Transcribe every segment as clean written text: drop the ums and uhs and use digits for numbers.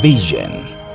Vision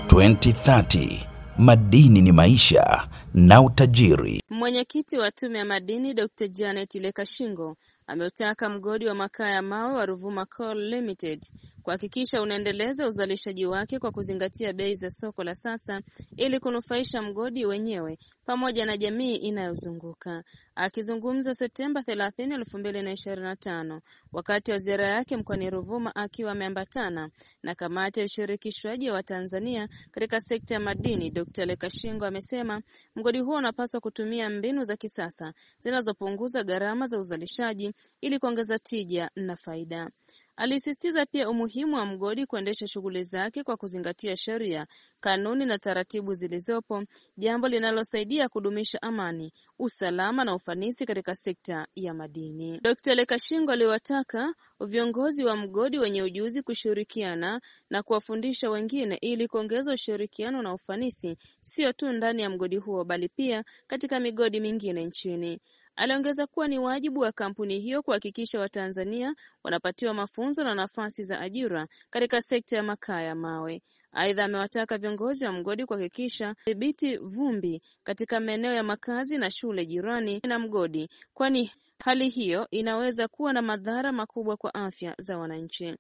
2030, madini ni maisha na utajiri. Mwenyekiti wa Tume ya Madini Dr. Janet Lekashingo ameutaka mgodi wa makaa ya mawe wa Ruvuma Coal Limited kuhakikisha unaendeleza uzalishaji wake kwa kuzingatia bei za soko la sasa ili kunufaisha mgodi wenyewe pamoja na jamii inayozunguka. Akizungumza Septemba 30, 2025 wakati wa ziara yake mkoani Ruvuma akiwa ameambatana na kamati ya ushirikishwaji wa Tanzania katika sekta ya madini, Dr. Lekashingo amesema mgodi huo unapaswa kutumia mbinu za kisasa zinazopunguza gharama za uzalishaji ili kuongeza tija na faida. Alisisitiza pia umuhimu wa mgodi kuendesha shughuli zake kwa kuzingatia sheria, kanuni na taratibu zilizopo, jambo linalosaidia kudumisha amani, usalama na ufanisi katika sekta ya madini. Dr. Lekashingo aliwataka viongozi wa mgodi wenye ujuzi kushirikiana na kuwafundisha wengine ili kuongeza ushirikiano na ufanisi, sio tu ndani ya mgodi huo bali pia katika migodi mingine nchini. Aliongeza kuwa ni wajibu wa kampuni hiyo kuhakikisha Watanzania wanapatiwa mafunzo na nafasi za ajira katika sekta ya makaa ya mawe. Aidha, amewataka viongozi wa mgodi kuhakikisha dhibiti vumbi katika maeneo ya makazi na shule jirani na mgodi, kwani hali hiyo inaweza kuwa na madhara makubwa kwa afya za wananchi.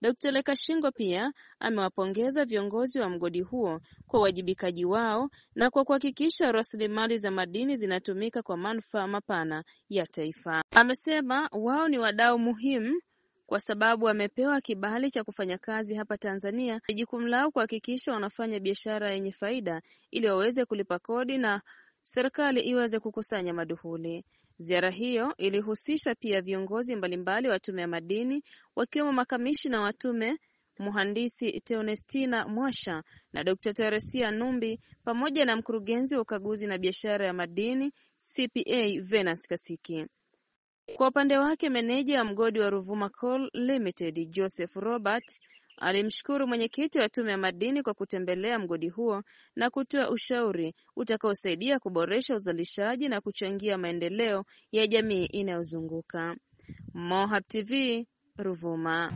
Dr. Lekashingo pia amewapongeza viongozi wa mgodi huo kwa uwajibikaji wao na kwa kuhakikisha rasilimali za madini zinatumika kwa manufaa mapana ya taifa. Amesema wao ni wadau muhimu kwa sababu wamepewa kibali cha kufanya kazi hapa Tanzania. Jukumu lao kuhakikisha wanafanya biashara yenye faida ili waweze kulipa kodi na serikali iweze kukusanya maduhuli. Ziara hiyo ilihusisha pia viongozi mbalimbali wa Tume ya Madini wakiwemo makamishna wa tume, Mhandisi Theonestina Mwasha na Dr. Teresia Numbi pamoja na mkurugenzi wa ukaguzi na biashara ya madini CPA Venance Kasiki. Kwa upande wake, meneja wa mgodi wa Ruvuma Coal Limited Joseph Robert alimshukuru mwenyekiti wa Tume ya Madini kwa kutembelea mgodi huo na kutoa ushauri utakaosaidia kuboresha uzalishaji na kuchangia maendeleo ya jamii inayozunguka. Mohab TV, Ruvuma.